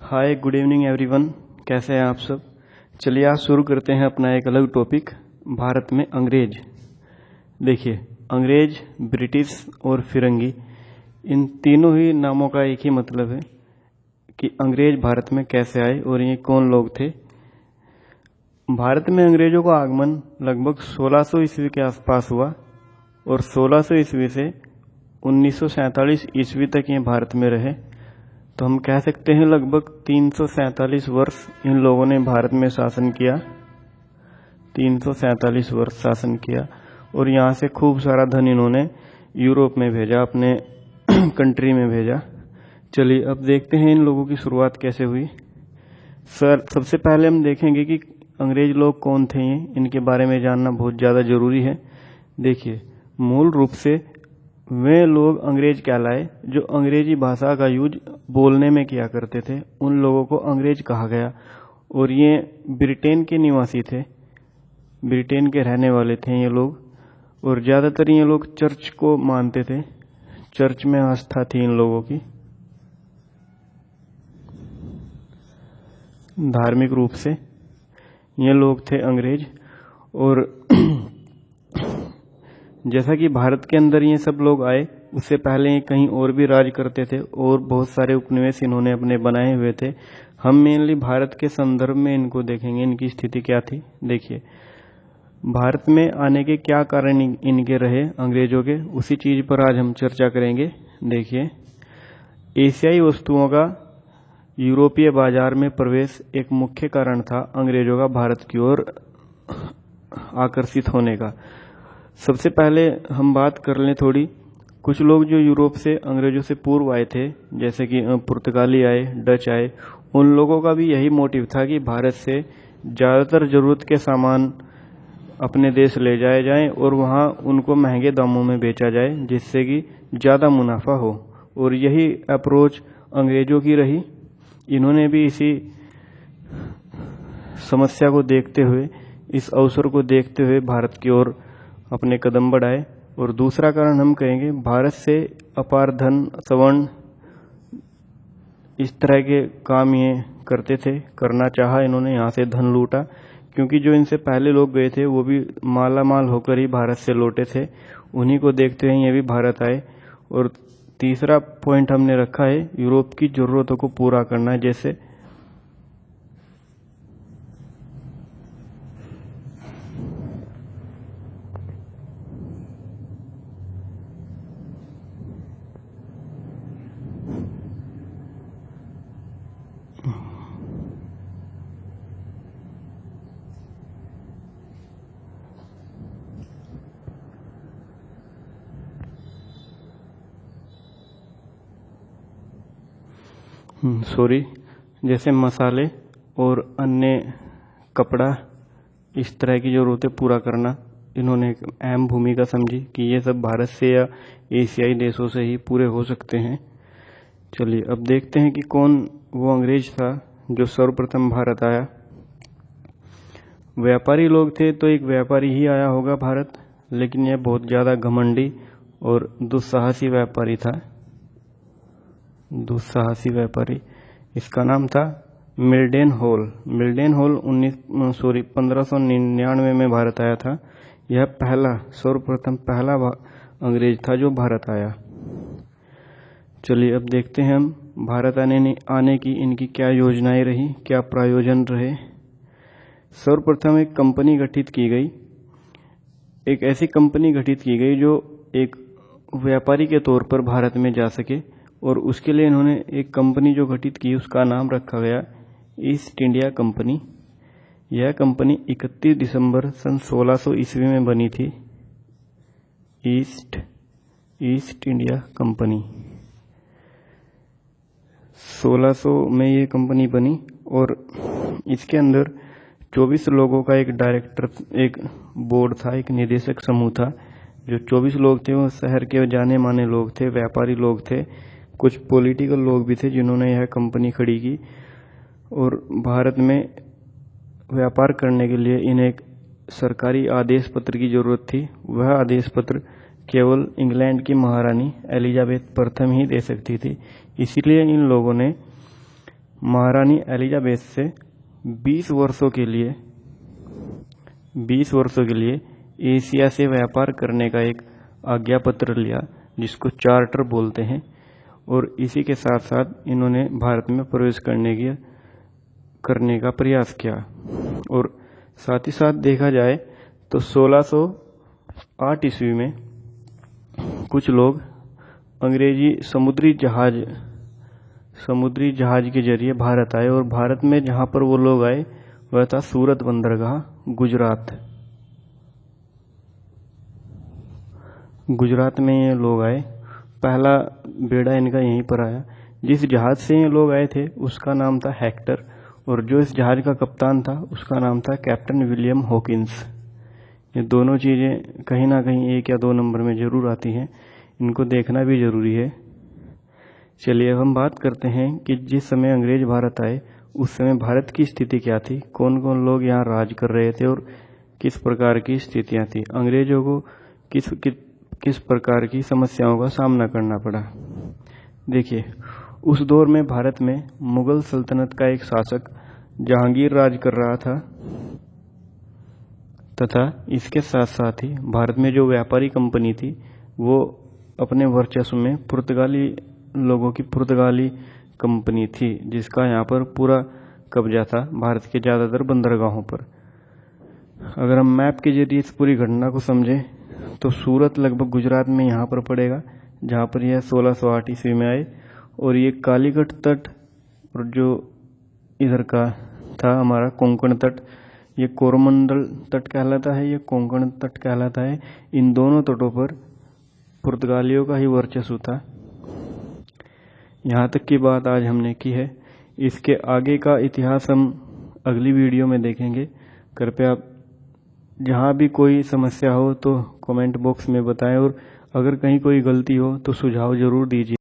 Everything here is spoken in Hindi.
हाय, गुड इवनिंग एवरीवन। कैसे हैं आप सब। चलिए आज शुरू करते हैं अपना एक अलग टॉपिक, भारत में अंग्रेज। देखिए, अंग्रेज, ब्रिटिश और फिरंगी, इन तीनों ही नामों का एक ही मतलब है कि अंग्रेज भारत में कैसे आए और ये कौन लोग थे। भारत में अंग्रेजों का आगमन लगभग 1600 ईस्वी के आसपास हुआ और 1600 ईस्वी से 1947 ईस्वी तक ये भारत में रहे। तो हम कह सकते हैं लगभग 347 वर्ष इन लोगों ने भारत में शासन किया। 347 वर्ष शासन किया और यहाँ से खूब सारा धन इन्होंने यूरोप में भेजा, अपने कंट्री में भेजा। चलिए अब देखते हैं इन लोगों की शुरुआत कैसे हुई। सबसे पहले हम देखेंगे कि अंग्रेज लोग कौन थे। ये इनके बारे में जानना बहुत ज़्यादा ज़रूरी है। देखिए, मूल रूप से वे लोग अंग्रेज कहलाए जो अंग्रेजी भाषा का यूज बोलने में किया करते थे। उन लोगों को अंग्रेज कहा गया और ये ब्रिटेन के निवासी थे, ब्रिटेन के रहने वाले थे ये लोग। और ज़्यादातर ये लोग चर्च को मानते थे, चर्च में आस्था थी इन लोगों की, धार्मिक रूप से ये लोग थे अंग्रेज। और जैसा कि भारत के अंदर ये सब लोग आए, उससे पहले ये कहीं और भी राज करते थे और बहुत सारे उपनिवेश इन्होंने अपने बनाए हुए थे। हम मेनली भारत के संदर्भ में इनको देखेंगे, इनकी स्थिति क्या थी। देखिए, भारत में आने के क्या कारण इनके रहे अंग्रेजों के, उसी चीज पर आज हम चर्चा करेंगे। देखिए, एशियाई वस्तुओं का यूरोपीय बाजार में प्रवेश एक मुख्य कारण था अंग्रेजों का भारत की ओर आकर्षित होने का। सबसे पहले हम बात कर लें थोड़ी, कुछ लोग जो यूरोप से अंग्रेजों से पूर्व आए थे, जैसे कि पुर्तगाली आए, डच आए, उन लोगों का भी यही मोटिव था कि भारत से ज़्यादातर ज़रूरत के सामान अपने देश ले जाए जाएं और वहाँ उनको महंगे दामों में बेचा जाए, जिससे कि ज़्यादा मुनाफा हो। और यही अप्रोच अंग्रेजों की रही। इन्होंने भी इसी समस्या को देखते हुए, इस अवसर को देखते हुए भारत की ओर अपने कदम बढ़ाए। और दूसरा कारण हम कहेंगे, भारत से अपार धन, स्वर्ण, इस तरह के काम ये करते थे, करना चाहा इन्होंने, यहाँ से धन लूटा। क्योंकि जो इनसे पहले लोग गए थे वो भी माला माल होकर ही भारत से लौटे थे, उन्हीं को देखते हुए ये भी भारत आए। और तीसरा पॉइंट हमने रखा है यूरोप की जरूरतों को पूरा करना, जैसे जैसे मसाले और अन्य कपड़ा, इस तरह की जरूरतें पूरा करना इन्होंने एक अहम भूमिका समझी कि ये सब भारत से या एशियाई देशों से ही पूरे हो सकते हैं। चलिए अब देखते हैं कि कौन वो अंग्रेज था जो सर्वप्रथम भारत आया। व्यापारी लोग थे तो एक व्यापारी ही आया होगा भारत, लेकिन यह बहुत ज़्यादा घमंडी और दुस्साहसी व्यापारी था। दुस्साहसी व्यापारी, इसका नाम था मिल्डेन होल। मिल्डेन होल 1599 में भारत आया था। यह सर्वप्रथम पहला अंग्रेज था जो भारत आया। चलिए अब देखते हैं हम भारत आने की इनकी क्या योजनाएं रही, क्या प्रयोजन रहे। सर्वप्रथम एक कंपनी गठित की गई, एक ऐसी कंपनी गठित की गई जो एक व्यापारी के तौर पर भारत में जा सके। और उसके लिए इन्होंने एक कंपनी जो गठित की, उसका नाम रखा गया ईस्ट इंडिया कंपनी। यह कंपनी 31 दिसंबर सन 1600 ईस्वी में बनी थी। ईस्ट इंडिया कंपनी 1600 में ये कंपनी बनी और इसके अंदर 24 लोगों का एक डायरेक्टर, एक बोर्ड था, एक निदेशक समूह था। जो 24 लोग थे वो शहर के जाने माने लोग थे, व्यापारी लोग थे, कुछ पॉलिटिकल लोग भी थे जिन्होंने यह कंपनी खड़ी की। और भारत में व्यापार करने के लिए इन्हें एक सरकारी आदेश पत्र की जरूरत थी। वह आदेश पत्र केवल इंग्लैंड की महारानी एलिजाबेथ प्रथम ही दे सकती थी। इसीलिए इन लोगों ने महारानी एलिजाबेथ से 20 वर्षों के लिए एशिया से व्यापार करने का एक आज्ञा पत्र लिया, जिसको चार्टर बोलते हैं। और इसी के साथ साथ इन्होंने भारत में प्रवेश करने का प्रयास किया। और साथ ही साथ देखा जाए तो 1608 ईस्वी में कुछ लोग अंग्रेजी समुद्री जहाज के जरिए भारत आए। और भारत में जहां पर वो लोग आए वह था सूरत बंदरगाह, गुजरात में ये लोग आए। पहला बेड़ा इनका यहीं पर आया। जिस जहाज से ये लोग आए थे उसका नाम था हेक्टर, और जो इस जहाज का कप्तान था उसका नाम था कैप्टन विलियम हॉकिंस। ये दोनों चीज़ें कहीं ना कहीं 1 या 2 नंबर में ज़रूर आती हैं, इनको देखना भी ज़रूरी है। चलिए अब हम बात करते हैं कि जिस समय अंग्रेज भारत आए उस समय भारत की स्थिति क्या थी, कौन कौन लोग यहाँ राज कर रहे थे और किस प्रकार की स्थितियाँ थी, अंग्रेजों को किस प्रकार की समस्याओं का सामना करना पड़ा। देखिए, उस दौर में भारत में मुगल सल्तनत का एक शासक जहांगीर राज कर रहा था, तथा इसके साथ साथ ही भारत में जो व्यापारी कंपनी थी वो अपने वर्चस्व में पुर्तगाली कंपनी थी, जिसका यहाँ पर पूरा कब्जा था भारत के ज़्यादातर बंदरगाहों पर। अगर हम मैप के जरिए इस पूरी घटना को समझें तो सूरत लगभग गुजरात में यहाँ पर पड़ेगा, जहाँ पर यह 1608 ईस्वी में आए। और ये कालीकट तट और जो इधर का था हमारा कोंकण तट, ये कोरोमंडल तट कहलाता है, ये कोंकण तट कहलाता है। इन दोनों तटों पर पुर्तगालियों का ही वर्चस्व था। यहाँ तक की बात आज हमने की है। इसके आगे का इतिहास हम अगली वीडियो में देखेंगे। कृपया जहाँ भी कोई समस्या हो तो कमेंट बॉक्स में बताएं, और अगर कहीं कोई गलती हो तो सुझाव जरूर दीजिए।